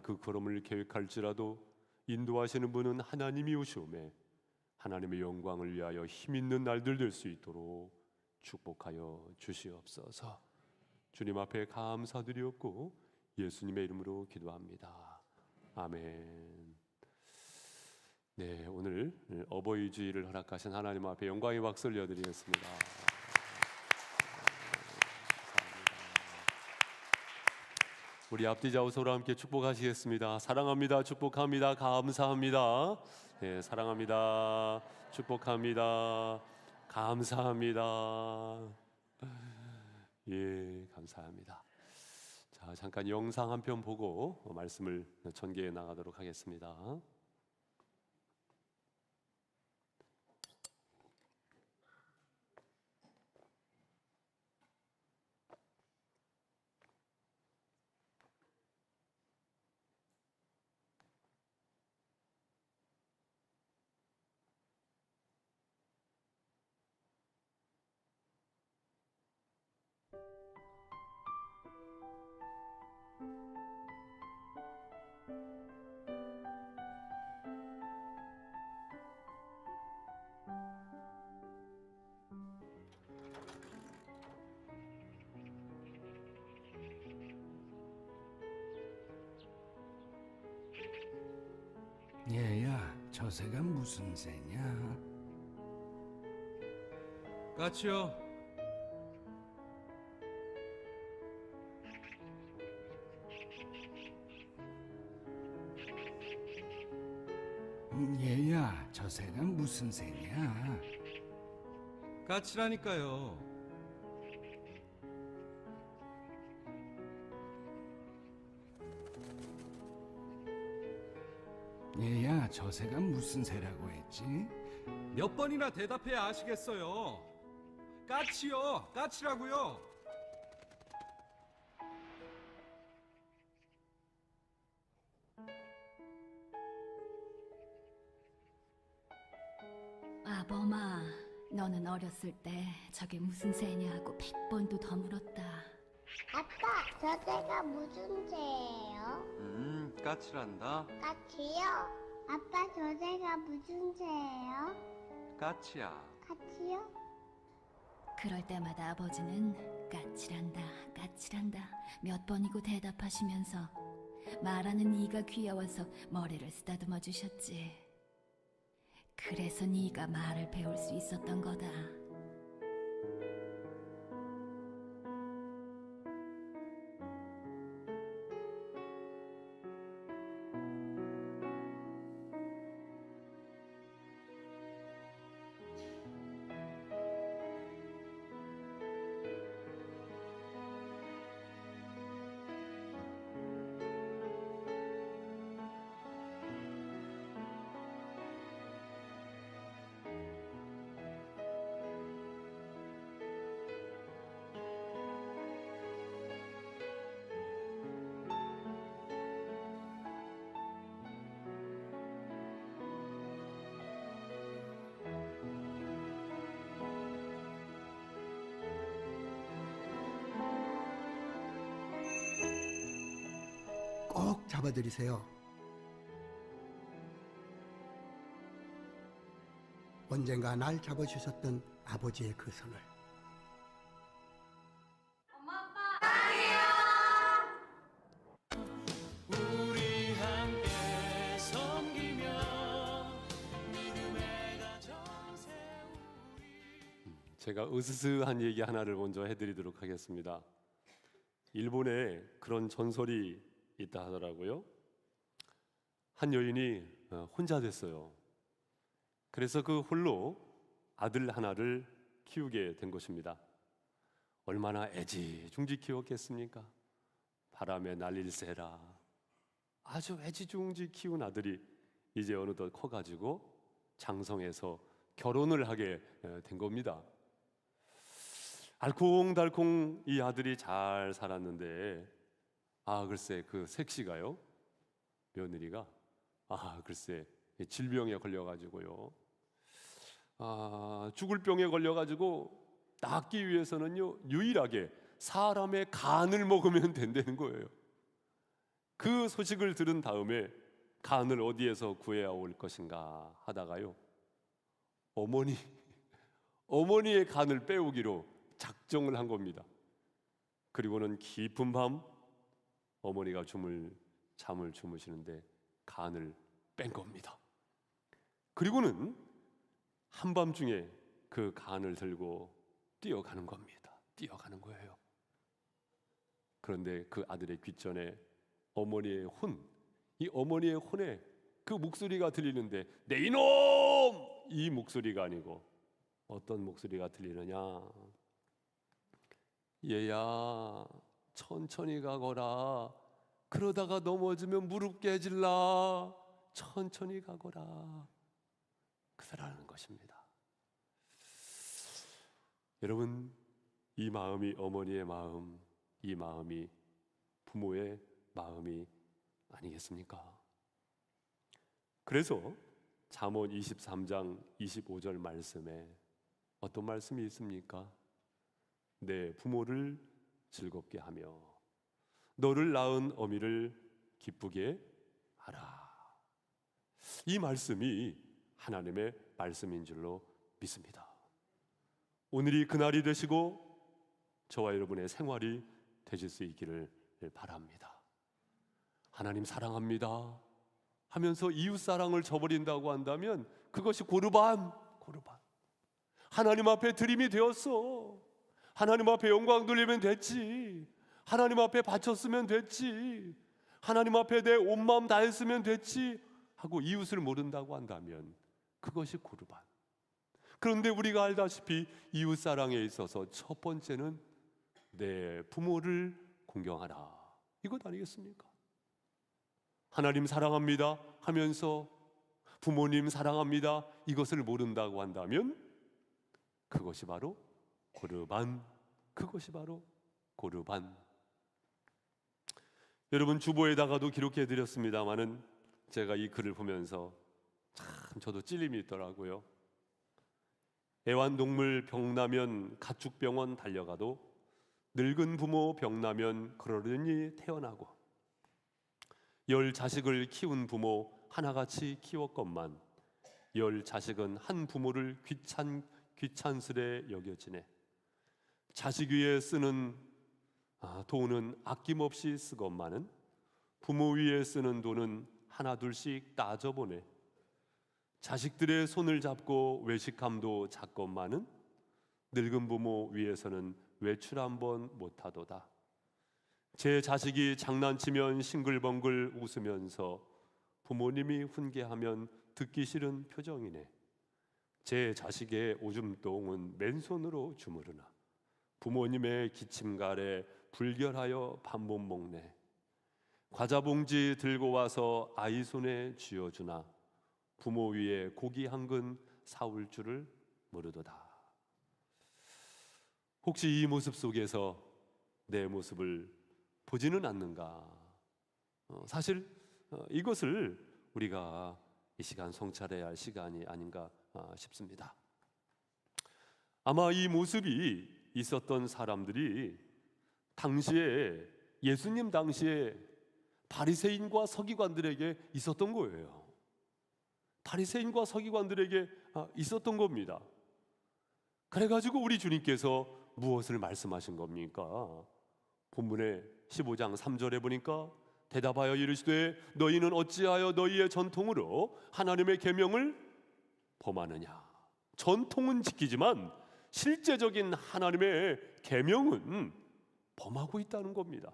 그 걸음을 계획할지라도 인도하시는 분은 하나님이 오시오매 하나님의 영광을 위하여 힘있는 날들 될 수 있도록 축복하여 주시옵소서. 주님 앞에 감사드리옵고 예수님의 이름으로 기도합니다. 아멘. 네, 오늘 어버이 주일을 허락하신 하나님 앞에 영광의 박수를 올려드리겠습니다. 우리 앞뒤 좌우서로 함께 축복하시겠습니다. 사랑합니다. 축복합니다. 감사합니다. 네, 사랑합니다. 축복합니다. 감사합니다. 예, 감사합니다. 자, 잠깐 영상 한 편 보고 말씀을 전개해 나가도록 하겠습니다. 얘야, 저 새가 무슨 새냐? 까치요. 얘야, 저 새가 무슨 새냐? 까치라니까요. 얘야, 저 새가 무슨 새라고 했지? 몇 번이나 대답해야 아시겠어요. 까치요. 까치라고요. 아범아, 너는 어렸을 때 저게 무슨 새냐고 100번도 더 물었다. 아빠, 저 새가 무슨 새예요? 까치란다. 까치요? 아빠, 저 새가 무슨 새예요? 까치야. 까치요? 그럴 때마다 아버지는 까칠한다, 까칠한다 몇 번이고 대답하시면서 말하는 네가 귀여워서 머리를 쓰다듬어 주셨지. 그래서 네가 말을 배울 수 있었던 거다. 꼭 잡아드리세요. 언젠가 날 잡아주셨던 아버지의 그 손을. 우리 함께 섬기며 믿음의 가정 세우리. 제가 으스스한 얘기 하나를 먼저 해드리도록 하겠습니다. 일본에 그런 전설이 있다 하더라고요. 한 여인이 혼자 됐어요. 그래서 그 홀로 아들 하나를 키우게 된 것입니다. 얼마나 애지중지 키웠겠습니까? 바람에 날릴새라 아주 애지중지 키운 아들이 이제 어느덧 커가지고 장성해서 결혼을 하게 된 겁니다. 알콩달콩 이 아들이 잘 살았는데 글쎄 그 색시가요, 며느리가 글쎄 질병에 걸려가지고요, 죽을 병에 걸려가지고 낫기 위해서는요 유일하게 사람의 간을 먹으면 된다는 거예요. 그 소식을 들은 다음에 간을 어디에서 구해야 올 것인가 하다가요, 어머니의 간을 빼오기로 작정을 한 겁니다. 그리고는 깊은 밤 어머니가 잠을 주무시는데 간을 뺀 겁니다. 그리고는 한밤중에 그 간을 들고 뛰어가는 겁니다. 뛰어가는 거예요. 그런데 그 아들의 귓전에 이 어머니의 혼에 그 목소리가 들리는데, 내 이놈! 이 목소리가 아니고 어떤 목소리가 들리느냐, 얘야 천천히 가거라. 그러다가 넘어지면 무릎 깨질라. 천천히 가거라. 그러라는 것입니다. 여러분, 이 마음이 어머니의 마음, 이 마음이 부모의 마음이 아니겠습니까? 그래서 잠언 23장 25절 말씀에 어떤 말씀이 있습니까? 내 부모를 즐겁게 하며 너를 낳은 어미를 기쁘게 하라. 이 말씀이 하나님의 말씀인 줄로 믿습니다. 오늘이 그날이 되시고 저와 여러분의 생활이 되실 수 있기를 바랍니다. 하나님 사랑합니다 하면서 이웃 사랑을 저버린다고 한다면 그것이 고르반. 하나님 앞에 드림이 되었어. 하나님 앞에 영광 돌리면 됐지. 하나님 앞에 바쳤으면 됐지. 하나님 앞에 내 온 마음 다했으면 됐지 하고 이웃을 모른다고 한다면 그것이 고르반. 그런데 우리가 알다시피 이웃 사랑에 있어서 첫 번째는 내 부모를 공경하라, 이것 아니겠습니까? 하나님 사랑합니다 하면서 부모님 사랑합니다 이것을 모른다고 한다면 그것이 바로 고르반. 여러분, 주보에다가도 기록해 드렸습니다마는 제가 이 글을 보면서 참 저도 찔림이 있더라고요. 애완동물 병나면 가축병원 달려가도 늙은 부모 병나면 그러려니 태어나고 10 자식을 키운 부모 하나같이 키웠건만 10 자식은 한 부모를 귀찮스레 여겨지네. 자식 위에 쓰는 돈은 아낌없이 쓰건만은 부모 위에 쓰는 돈은 하나 둘씩 따져보네. 자식들의 손을 잡고 외식함도 작건만은 늙은 부모 위에서는 외출 한번 못하도다. 제 자식이 장난치면 싱글벙글 웃으면서 부모님이 훈계하면 듣기 싫은 표정이네. 제 자식의 오줌똥은 맨손으로 주무르나 부모님의 기침갈에 불결하여 밥 못 먹네. 과자 봉지 들고 와서 아이 손에 쥐어주나 부모 위에 고기 한 근 사올 줄을 모르도다. 혹시 이 모습 속에서 내 모습을 보지는 않는가? 사실 이것을 우리가 이 시간 성찰해야 할 시간이 아닌가 싶습니다. 아마 이 모습이 있었던 사람들이 당시에 예수님 당시에 바리새인과 서기관들에게 있었던 거예요. 바리새인과 서기관들에게 있었던 겁니다. 그래가지고 우리 주님께서 무엇을 말씀하신 겁니까? 본문의 15장 3절에 보니까 대답하여 이르시되 너희는 어찌하여 너희의 전통으로 하나님의 계명을 범하느냐. 전통은 지키지만 실제적인 하나님의 계명은 범하고 있다는 겁니다.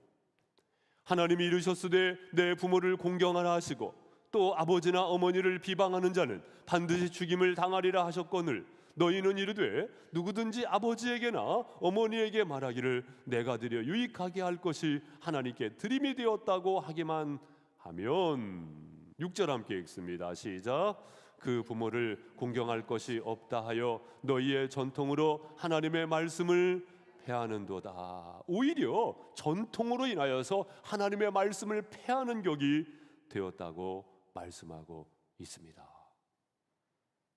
하나님이 이르셨으되 내 부모를 공경하라 하시고 또 아버지나 어머니를 비방하는 자는 반드시 죽임을 당하리라 하셨거늘 너희는 이르되 누구든지 아버지에게나 어머니에게 말하기를 내가 드려 유익하게 할 것이 하나님께 드림이 되었다고 하기만 하면 6절 함께 읽습니다. 시작. 그 부모를 공경할 것이 없다 하여 너희의 전통으로 하나님의 말씀을 폐하는도다. 오히려 전통으로 인하여서 하나님의 말씀을 폐하는 격이 되었다고 말씀하고 있습니다.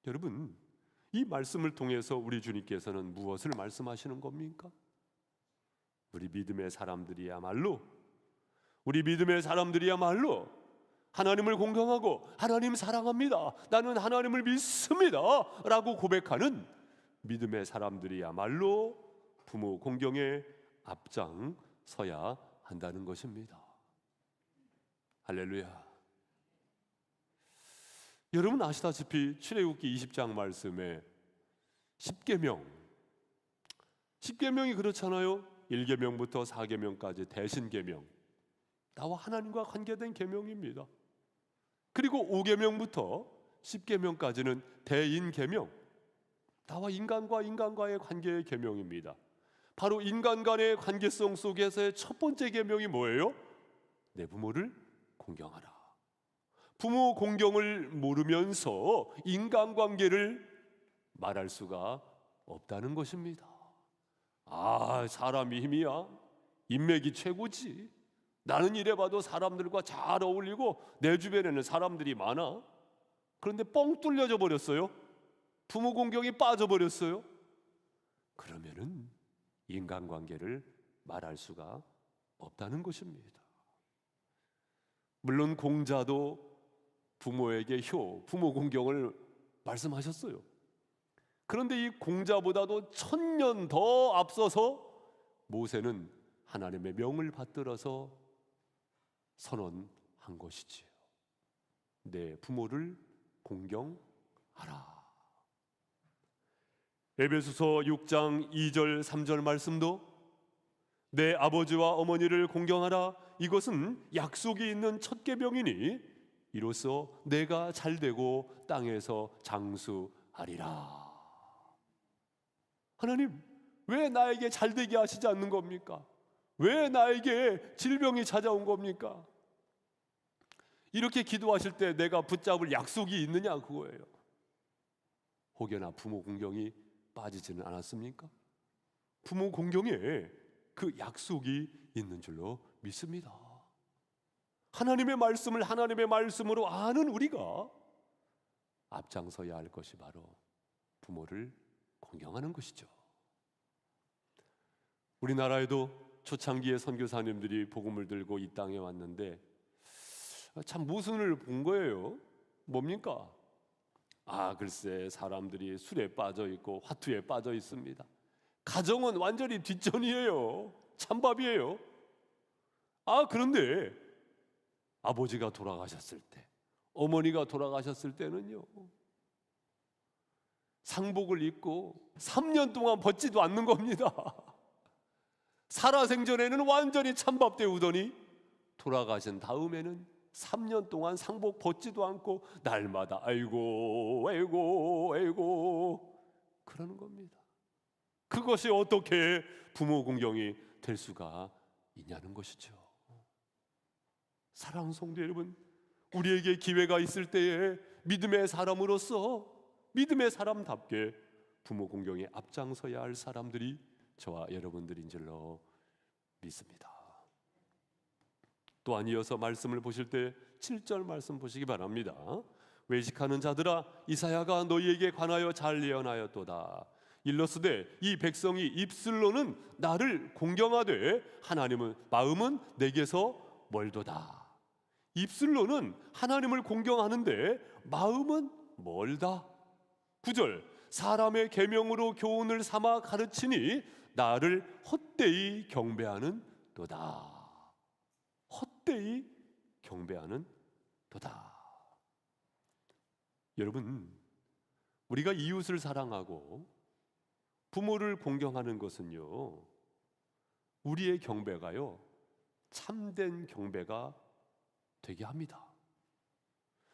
여러분, 이 말씀을 통해서 우리 주님께서는 무엇을 말씀하시는 겁니까? 우리 믿음의 사람들이야말로 우리 믿음의 사람들이야말로 하나님을 공경하고 하나님 사랑합니다, 나는 하나님을 믿습니다 라고 고백하는 믿음의 사람들이야말로 부모 공경에 앞장서야 한다는 것입니다. 할렐루야. 여러분 아시다시피 출애굽기 20장 말씀에 10계명이 그렇잖아요. 1계명부터 4계명까지 대신계명, 나와 하나님과 관계된 계명입니다. 그리고 5계명부터 10계명까지는 대인계명, 나와 인간과의 관계의 계명입니다. 바로 인간 간의 관계성 속에서의 첫 번째 계명이 뭐예요? 내 부모를 공경하라. 부모 공경을 모르면서 인간관계를 말할 수가 없다는 것입니다. 사람이 힘이야, 인맥이 최고지, 나는 이래봐도 사람들과 잘 어울리고 내 주변에는 사람들이 많아. 그런데 뻥 뚫려져 버렸어요. 부모 공경이 빠져버렸어요. 그러면은 인간관계를 말할 수가 없다는 것입니다. 물론 공자도 부모에게 부모 공경을 말씀하셨어요. 그런데 이 공자보다도 1000년 더 앞서서 모세는 하나님의 명을 받들어서 선언한 것이지요. 내 부모를 공경하라. 에베소서 6장 2절 3절 말씀도 내 아버지와 어머니를 공경하라, 이것은 약속이 있는 첫 계명이니 이로써 내가 잘되고 땅에서 장수하리라. 하나님, 왜 나에게 잘되게 하시지 않는 겁니까? 왜 나에게 질병이 찾아온 겁니까? 이렇게 기도하실 때 내가 붙잡을 약속이 있느냐, 그거예요. 혹여나 부모 공경이 빠지지는 않았습니까? 부모 공경에 그 약속이 있는 줄로 믿습니다. 하나님의 말씀을 하나님의 말씀으로 아는 우리가 앞장서야 할 것이 바로 부모를 공경하는 것이죠. 우리나라에도 초창기에 선교사님들이 복음을 들고 이 땅에 왔는데 참 모순을 본 거예요. 뭡니까? 글쎄, 사람들이 술에 빠져 있고 화투에 빠져 있습니다. 가정은 완전히 뒷전이에요. 찬밥이에요. 그런데 아버지가 돌아가셨을 때, 어머니가 돌아가셨을 때는요, 상복을 입고 3년 동안 벗지도 않는 겁니다. 살아생전에는 완전히 찬밥 때우더니 돌아가신 다음에는 3년 동안 상복 벗지도 않고 날마다 아이고 그러는 겁니다. 그것이 어떻게 부모 공경이 될 수가 있냐는 것이죠. 사랑하는 성도 여러분, 우리에게 기회가 있을 때에 믿음의 사람으로서 믿음의 사람답게 부모 공경에 앞장서야 할 사람들이 저와 여러분들인 줄로 믿습니다. 또한 이어서 말씀을 보실 때 7절 말씀 보시기 바랍니다. 외식하는 자들아, 이사야가 너희에게 관하여 잘 예언하였도다. 일러스되 이 백성이 입술로는 나를 공경하되 하나님은 마음은 내게서 멀도다. 입술로는 하나님을 공경하는데 마음은 멀다. 9절 사람의 계명으로 교훈을 삼아 가르치니 나를 헛되이 경배하는 도다. 헛되이 경배하는 도다. 여러분, 우리가 이웃을 사랑하고 부모를 공경하는 것은요, 우리의 경배가요 참된 경배가 되게 합니다.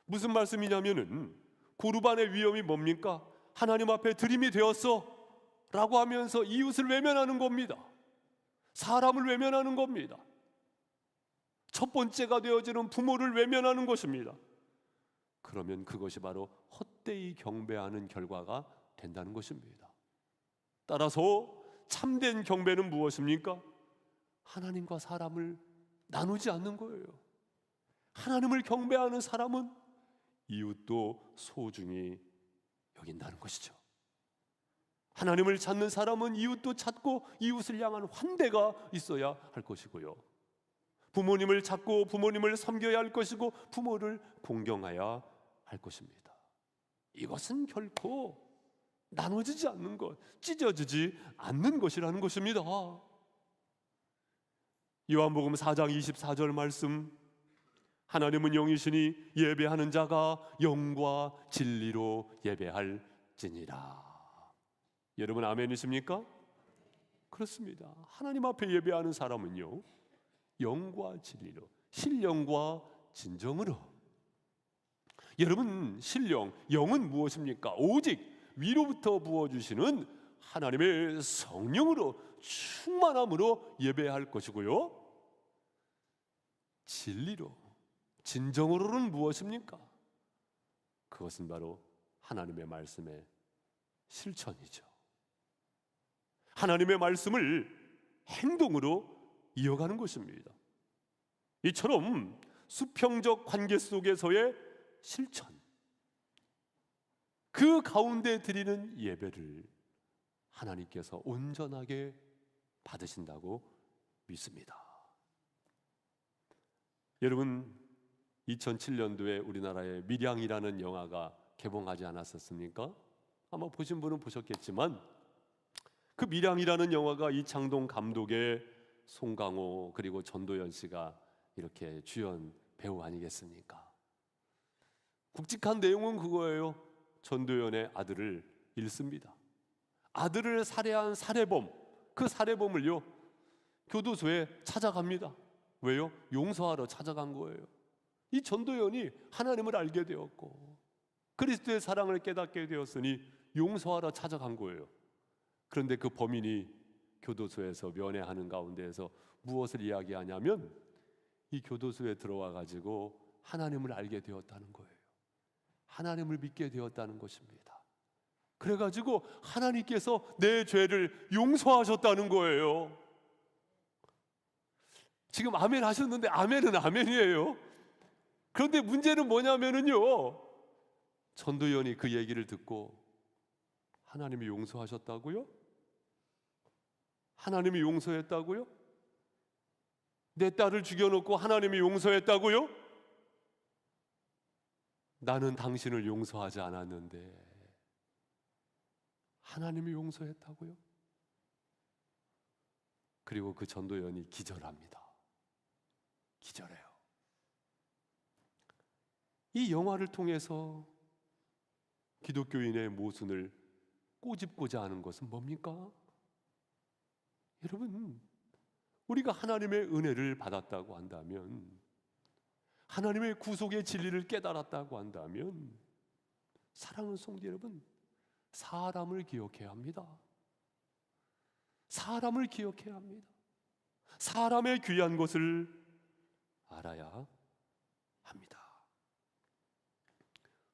무슨 말씀이냐면은 고르반의 위험이 뭡니까? 하나님 앞에 드림이 되었어 라고 하면서 이웃을 외면하는 겁니다. 사람을 외면하는 겁니다. 첫 번째가 되어지는 부모를 외면하는 것입니다. 그러면 그것이 바로 헛되이 경배하는 결과가 된다는 것입니다. 따라서 참된 경배는 무엇입니까? 하나님과 사람을 나누지 않는 거예요. 하나님을 경배하는 사람은 이웃도 소중히 여긴다는 것이죠. 하나님을 찾는 사람은 이웃도 찾고 이웃을 향한 환대가 있어야 할 것이고요. 부모님을 찾고 부모님을 섬겨야 할 것이고 부모를 공경해야 할 것입니다. 이것은 결코 나눠지지 않는 것, 찢어지지 않는 것이라는 것입니다. 요한복음 4장 24절 말씀, 하나님은 영이시니 예배하는 자가 영과 진리로 예배할지니라. 여러분 아멘이십니까? 그렇습니다. 하나님 앞에 예배하는 사람은요, 영과 진리로, 신령과 진정으로. 여러분, 신령, 영은 무엇입니까? 오직 위로부터 부어주시는 하나님의 성령으로, 충만함으로 예배할 것이고요, 진리로, 진정으로는 무엇입니까? 그것은 바로 하나님의 말씀의 실천이죠. 하나님의 말씀을 행동으로 이어가는 것입니다. 이처럼 수평적 관계 속에서의 실천, 그 가운데 드리는 예배를 하나님께서 온전하게 받으신다고 믿습니다. 여러분, 2007년도에 우리나라에 밀양이라는 영화가 개봉하지 않았었습니까? 아마 보신 분은 보셨겠지만, 그 밀양이라는 영화가 이창동 감독의 송강호 그리고 전도연 씨가 이렇게 주연 배우 아니겠습니까? 굵직한 내용은 그거예요. 전도연의 아들을 잃습니다. 아들을 살해한 살해범, 그 살해범을요, 교도소에 찾아갑니다. 왜요? 용서하러 찾아간 거예요. 이 전도연이 하나님을 알게 되었고 그리스도의 사랑을 깨닫게 되었으니 용서하러 찾아간 거예요. 그런데 그 범인이 교도소에서 면회하는 가운데에서 무엇을 이야기하냐면, 이 교도소에 들어와 가지고 하나님을 알게 되었다는 거예요. 하나님을 믿게 되었다는 것입니다. 그래가지고 하나님께서 내 죄를 용서하셨다는 거예요. 지금 아멘 하셨는데 아멘은 아멘이에요. 그런데 문제는 뭐냐면은요, 전도연이 그 얘기를 듣고 하나님이 용서하셨다고요? 하나님이 용서했다고요? 내 딸을 죽여놓고 하나님이 용서했다고요? 나는 당신을 용서하지 않았는데 하나님이 용서했다고요? 그리고 그 전도연이 기절합니다. 기절해요. 이 영화를 통해서 기독교인의 모순을 꼬집고자 하는 것은 뭡니까? 여러분, 우리가 하나님의 은혜를 받았다고 한다면, 하나님의 구속의 진리를 깨달았다고 한다면, 사랑하는 성도 여러분, 사람을 기억해야 합니다. 사람을 기억해야 합니다. 사람의 귀한 것을 알아야 합니다.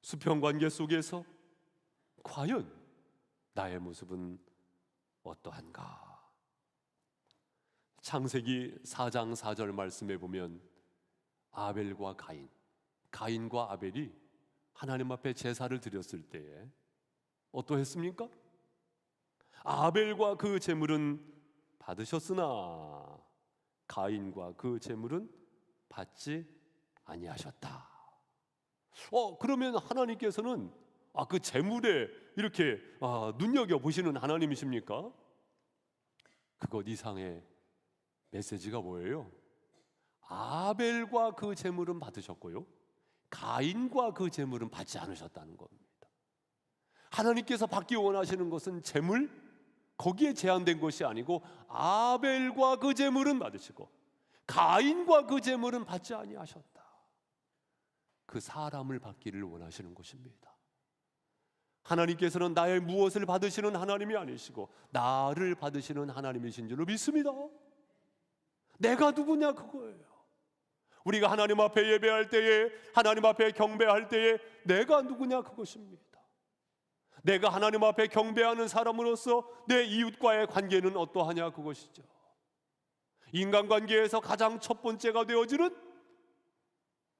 수평관계 속에서 과연 나의 모습은 어떠한가? 창세기 4장 4절 말씀에 보면 아벨과 가인과 아벨이 하나님 앞에 제사를 드렸을 때에 어떠했습니까? 아벨과 그 제물은 받으셨으나 가인과 그 제물은 받지 아니하셨다. 그러면 하나님께서는 그 제물에 이렇게 눈여겨보시는 하나님이십니까? 그것 이상의 메시지가 뭐예요? 아벨과 그 제물은 받으셨고요, 가인과 그 제물은 받지 않으셨다는 겁니다. 하나님께서 받기 원하시는 것은 제물, 거기에 제한된 것이 아니고 아벨과 그 제물은 받으시고 가인과 그 제물은 받지 아니하셨다. 그 사람을 받기를 원하시는 것입니다. 하나님께서는 나의 무엇을 받으시는 하나님이 아니시고 나를 받으시는 하나님이신 줄로 믿습니다. 내가 누구냐 그거예요. 우리가 하나님 앞에 예배할 때에, 하나님 앞에 경배할 때에 내가 누구냐 그것입니다. 내가 하나님 앞에 경배하는 사람으로서 내 이웃과의 관계는 어떠하냐 그것이죠. 인간관계에서 가장 첫 번째가 되어지는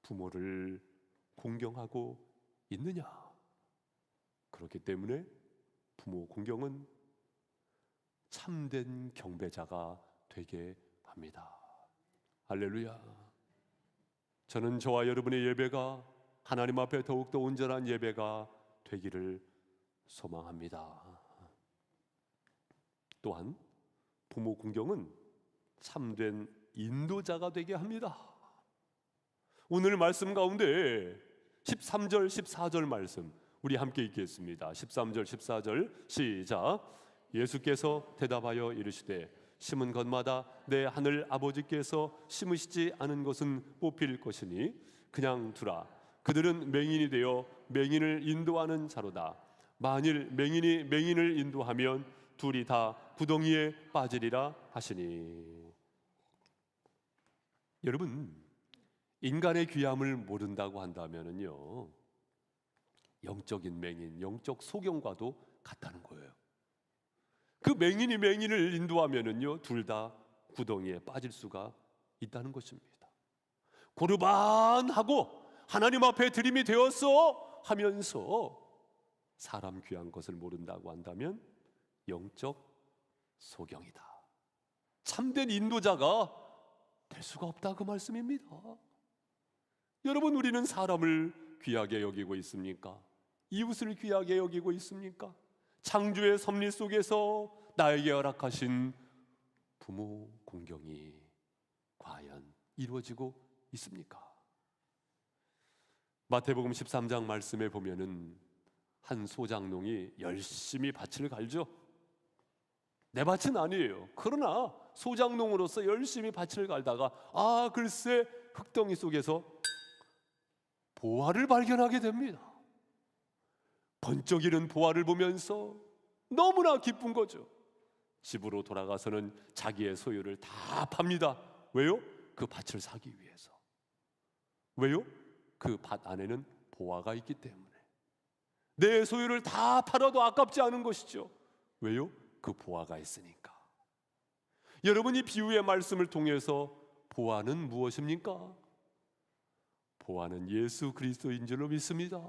부모를 공경하고 있느냐. 그렇기 때문에 부모 공경은 참된 경배자가 되게 합니다. 할렐루야. 저는 저와 여러분의 예배가 하나님 앞에 더욱더 온전한 예배가 되기를 소망합니다. 또한 부모 공경은 참된 인도자가 되게 합니다. 오늘 말씀 가운데 13절 14절 말씀 우리 함께 읽겠습니다. 13절 14절 시작. 예수께서 대답하여 이르시되 심은 것마다 내 하늘 아버지께서 심으시지 않은 것은 뽑힐 것이니 그냥 두라. 그들은 맹인이 되어 맹인을 인도하는 자로다. 만일 맹인이 맹인을 인도하면 둘이 다 구덩이에 빠지리라 하시니. 여러분, 인간의 귀함을 모른다고 한다면요, 영적인 맹인, 영적 소경과도 같다는 거예요. 그 맹인이 맹인을 인도하면요, 둘 다 구덩이에 빠질 수가 있다는 것입니다. 고르반하고 하나님 앞에 드림이 되었어 하면서 사람 귀한 것을 모른다고 한다면 영적 소경이다. 참된 인도자가 될 수가 없다, 그 말씀입니다. 여러분, 우리는 사람을 귀하게 여기고 있습니까? 이웃을 귀하게 여기고 있습니까? 창조의 섭리 속에서 나에게 허락하신 부모 공경이 과연 이루어지고 있습니까? 마태복음 13장 말씀에 보면은 한 소장농이 열심히 밭을 갈죠. 내 밭은 아니에요. 그러나 소장농으로서 열심히 밭을 갈다가 글쎄 흙덩이 속에서 보화를 발견하게 됩니다. 번쩍이는 보화를 보면서 너무나 기쁜 거죠. 집으로 돌아가서는 자기의 소유를 다 팝니다. 왜요? 그 밭을 사기 위해서. 왜요? 그 밭 안에는 보화가 있기 때문에. 내 소유를 다 팔아도 아깝지 않은 것이죠. 왜요? 그 보화가 있으니까. 여러분, 이 비유의 말씀을 통해서 보화는 무엇입니까? 보화는 예수 그리스도인 줄로 믿습니다.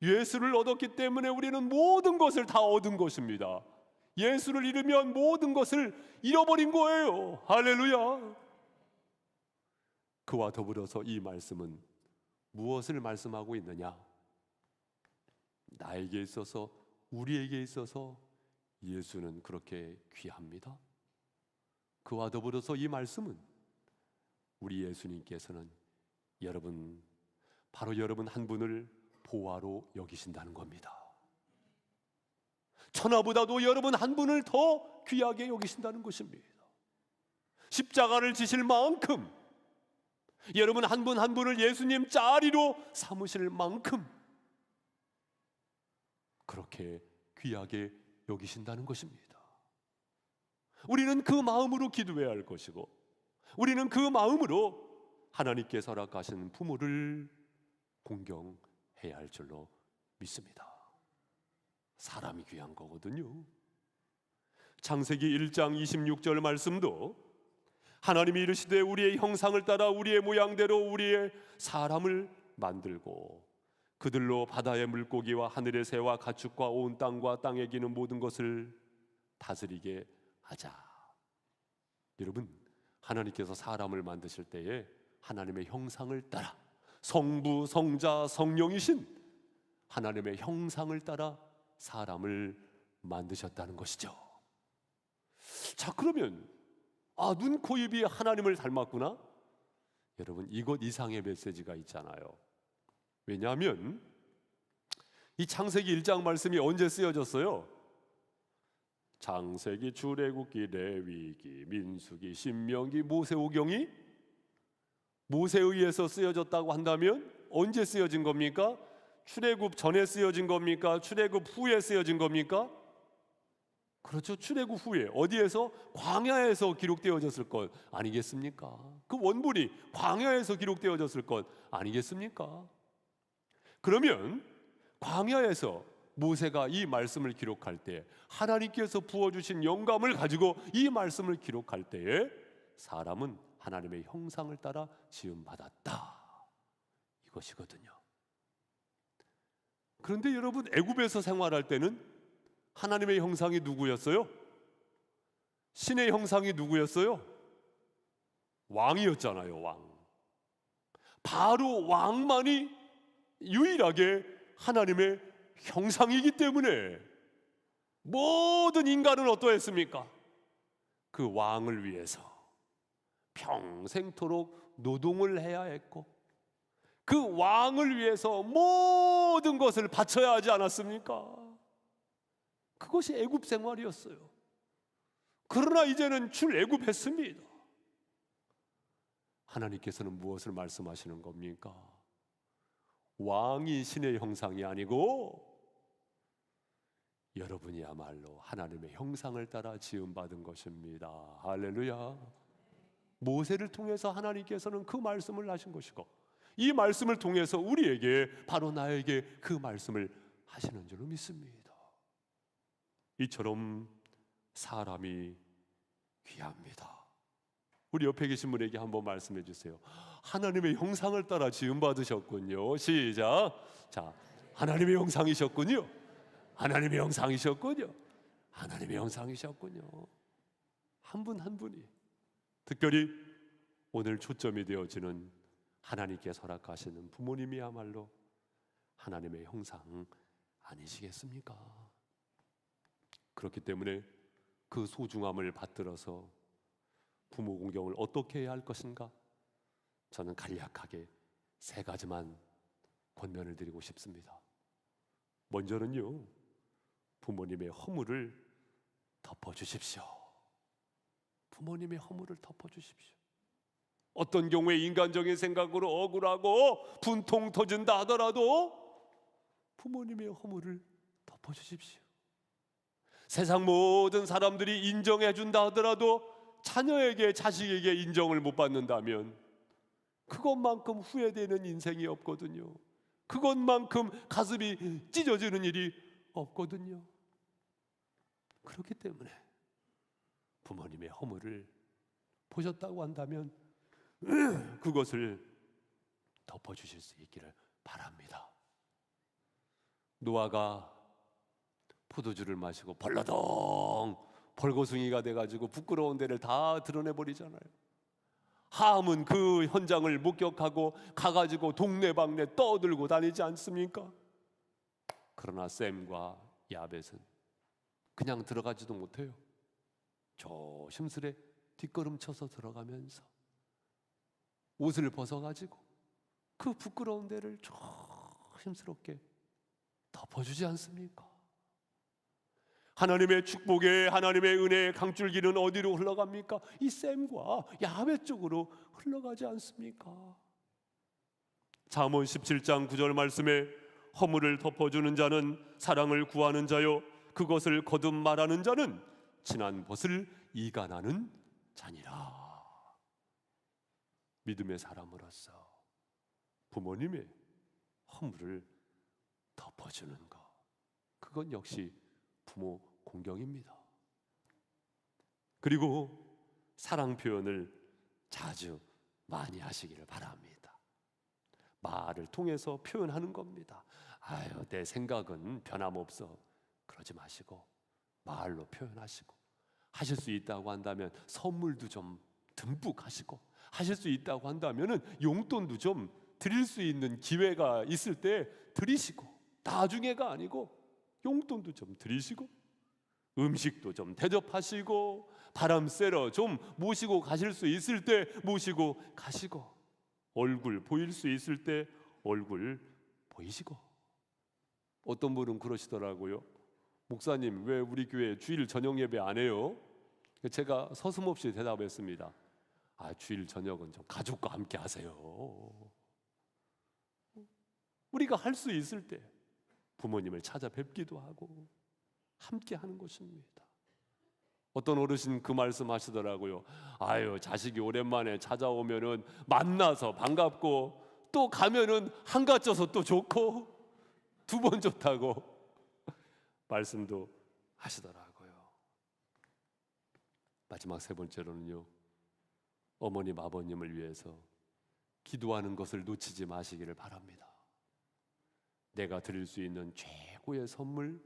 예수를 얻었기 때문에 우리는 모든 것을 다 얻은 것입니다. 예수를 잃으면 모든 것을 잃어버린 거예요. 할렐루야. 그와 더불어서 이 말씀은 무엇을 말씀하고 있느냐? 나에게 있어서, 우리에게 있어서 예수는 그렇게 귀합니다. 그와 더불어서 이 말씀은 우리 예수님께서는 여러분, 바로 여러분 한 분을 보화로 여기신다는 겁니다. 천하보다도 여러분 한 분을 더 귀하게 여기신다는 것입니다. 십자가를 지실 만큼, 여러분 한 분 한 분을 예수님 자리로 삼으실 만큼 그렇게 귀하게 여기신다는 것입니다. 우리는 그 마음으로 기도해야 할 것이고, 우리는 그 마음으로 하나님께서 허락하신 부모를 공경해야 할 줄로 믿습니다. 사람이 귀한 거거든요. 창세기 1장 26절 말씀도 하나님이 이르시되 우리의 형상을 따라 우리의 모양대로 우리의 사람을 만들고 그들로 바다의 물고기와 하늘의 새와 가축과 온 땅과 땅에 기는 모든 것을 다스리게 하자. 여러분, 하나님께서 사람을 만드실 때에 하나님의 형상을 따라, 성부, 성자, 성령이신 하나님의 형상을 따라 사람을 만드셨다는 것이죠. 자, 그러면 눈, 코, 입이 하나님을 닮았구나? 여러분, 이것 이상의 메시지가 있잖아요. 왜냐하면 이 창세기 1장 말씀이 언제 쓰여졌어요? 창세기, 출애굽기, 레위기, 민수기, 신명기, 모세오경이 모세에 의해서 쓰여졌다고 한다면 언제 쓰여진 겁니까? 출애굽 전에 쓰여진 겁니까? 출애굽 후에 쓰여진 겁니까? 그렇죠. 출애굽 후에. 어디에서? 광야에서 기록되어졌을 것 아니겠습니까? 그 원본이 광야에서 기록되어졌을 것 아니겠습니까? 그러면 광야에서 모세가 이 말씀을 기록할 때, 하나님께서 부어주신 영감을 가지고 이 말씀을 기록할 때에 사람은 하나님의 형상을 따라 지음받았다, 이것이거든요. 그런데 여러분, 애굽에서 생활할 때는 하나님의 형상이 누구였어요? 신의 형상이 누구였어요? 왕이었잖아요, 왕. 바로 왕만이 유일하게 하나님의 형상이기 때문에 모든 인간은 어떠했습니까? 그 왕을 위해서 평생토록 노동을 해야 했고 그 왕을 위해서 모든 것을 바쳐야 하지 않았습니까? 그것이 애굽 생활이었어요. 그러나 이제는 출애굽했습니다. 하나님께서는 무엇을 말씀하시는 겁니까? 왕이 신의 형상이 아니고 여러분이야말로 하나님의 형상을 따라 지음받은 것입니다. 할렐루야. 모세를 통해서 하나님께서는 그 말씀을 하신 것이고 이 말씀을 통해서 우리에게, 바로 나에게 그 말씀을 하시는 줄로 믿습니다. 이처럼 사람이 귀합니다. 우리 옆에 계신 분에게 한번 말씀해 주세요. 하나님의 형상을 따라 지음받으셨군요. 시작. 자, 하나님의 형상이셨군요. 하나님의 형상이셨군요. 하나님의 형상이셨군요. 한 분 한 분이, 특별히 오늘 초점이 되어지는 하나님께서 허락하시는 부모님이야말로 하나님의 형상 아니시겠습니까? 그렇기 때문에 그 소중함을 받들어서 부모 공경을 어떻게 해야 할 것인가? 저는 간략하게 3가지만 권면을 드리고 싶습니다. 먼저는요, 부모님의 허물을 덮어주십시오. 부모님의 허물을 덮어주십시오. 어떤 경우에 인간적인 생각으로 억울하고 분통 터진다 하더라도 부모님의 허물을 덮어주십시오. 세상 모든 사람들이 인정해 준다 하더라도 자녀에게, 자식에게 인정을 못 받는다면 그것만큼 후회되는 인생이 없거든요. 그것만큼 가슴이 찢어지는 일이 없거든요. 그렇기 때문에 부모님의 허물을 보셨다고 한다면 그것을 덮어주실 수 있기를 바랍니다. 노아가 포도주를 마시고 벌러덩 벌거숭이가 돼가지고 부끄러운 데를 다 드러내버리잖아요. 함은 그 현장을 목격하고 가가지고 동네방네 떠들고 다니지 않습니까? 그러나 샘과 야벳은 그냥 들어가지도 못해요. 조심스레 뒷걸음쳐서 들어가면서 옷을 벗어가지고 그 부끄러운 데를 조심스럽게 덮어주지 않습니까? 하나님의 축복에, 하나님의 은혜의 강줄기는 어디로 흘러갑니까? 이 샘과 야벳 쪽으로 흘러가지 않습니까? 잠언 17장 9절 말씀에 허물을 덮어주는 자는 사랑을 구하는 자요, 그것을 거듭 말하는 자는 지난 벗을 이간하는 자니라. 믿음의 사람으로서 부모님의 허물을 덮어주는 것, 그건 역시 부모 공경입니다. 그리고 사랑 표현을 자주 많이 하시기를 바랍니다. 말을 통해서 표현하는 겁니다. 아유, 내 생각은 변함없어. 그러지 마시고 말로 표현하시고, 하실 수 있다고 한다면 선물도 좀 듬뿍 하시고, 하실 수 있다고 한다면 용돈도 좀 드릴 수 있는 기회가 있을 때 드리시고, 나중에가 아니고 용돈도 좀 드리시고, 음식도 좀 대접하시고, 바람 쐬러 좀 모시고 가실 수 있을 때 모시고 가시고, 얼굴 보일 수 있을 때 얼굴 보이시고. 어떤 분은 그러시더라고요. 목사님, 왜 우리 교회 주일 저녁 예배 안 해요? 제가 서슴없이 대답했습니다. 아, 주일 저녁은 좀 가족과 함께 하세요. 우리가 할 수 있을 때 부모님을 찾아뵙기도 하고 함께 하는 것입니다. 어떤 어르신 그 말씀 하시더라고요. 아유, 자식이 오랜만에 찾아오면은 만나서 반갑고, 또 가면은 한가쪄서 또 좋고, 2번 좋다고 말씀도 하시더라고요. 마지막 3번째로는요, 어머님 아버님을 위해서 기도하는 것을 놓치지 마시기를 바랍니다. 내가 드릴 수 있는 최고의 선물,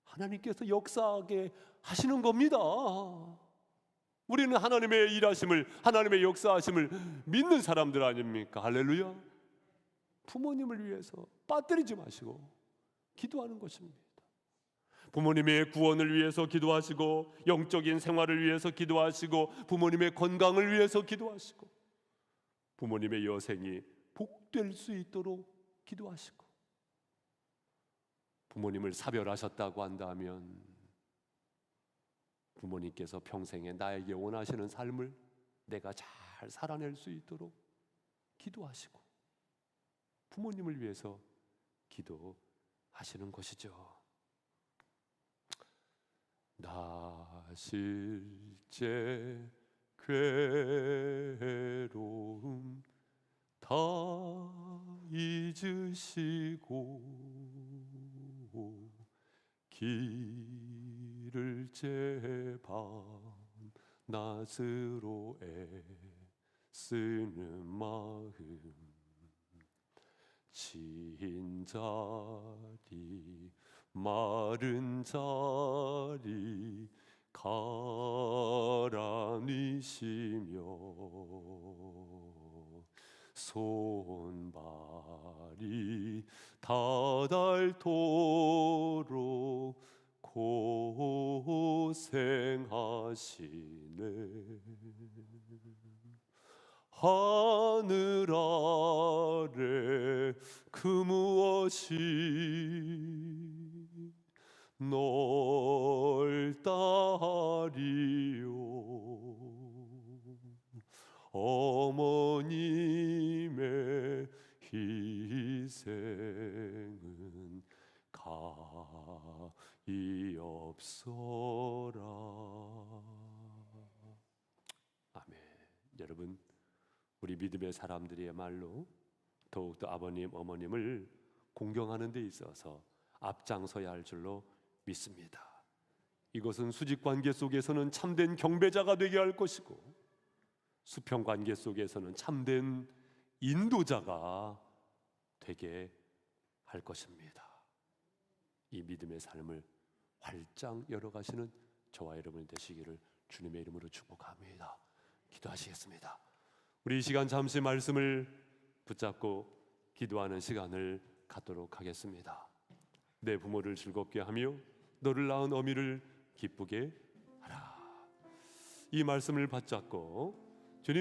하나님께서 역사하게 하시는 겁니다. 우리는 하나님의 일하심을, 하나님의 역사하심을 믿는 사람들 아닙니까? 할렐루야. 부모님을 위해서 빠뜨리지 마시고 기도하는 것입니다. 부모님의 구원을 위해서 기도하시고, 영적인 생활을 위해서 기도하시고, 부모님의 건강을 위해서 기도하시고, 부모님의 여생이 복될 수 있도록 기도하시고, 부모님을 사별하셨다고 한다면 부모님께서 평생에 나에게 원하시는 삶을 내가 잘 살아낼 수 있도록 기도하시고, 부모님을 위해서 기도하시는 것이죠. 나 실제 괴로움 다 잊으시고 길을 제밤낮으로 애쓰는 마음, 진 자리 마른 자리 가라니시며 손발이 다닳도록 고생하시네. 하늘 아래 그 무엇이 넓다리요. 어머님의 희생은 가이없어라. 아멘. 여러분, 우리 믿음의 사람들이야말로 더욱더 아버님, 어머님을 공경하는 데 있어서 앞장서야 할 줄로 믿습니다. 이것은 수직관계 속에서는 참된 경배자가 되게 할 것이고, 수평관계 속에서는 참된 인도자가 되게 할 것입니다. 이 믿음의 삶을 활짝 열어가시는 저와 여러분이 되시기를 주님의 이름으로 축복합니다. 기도하시겠습니다. 우리 이 시간 잠시 말씀을 붙잡고 기도하는 시간을 갖도록 하겠습니다. 내 부모를 즐겁게 하며 너를 낳은 어미를 기쁘게 하라. 이 말씀을 붙잡고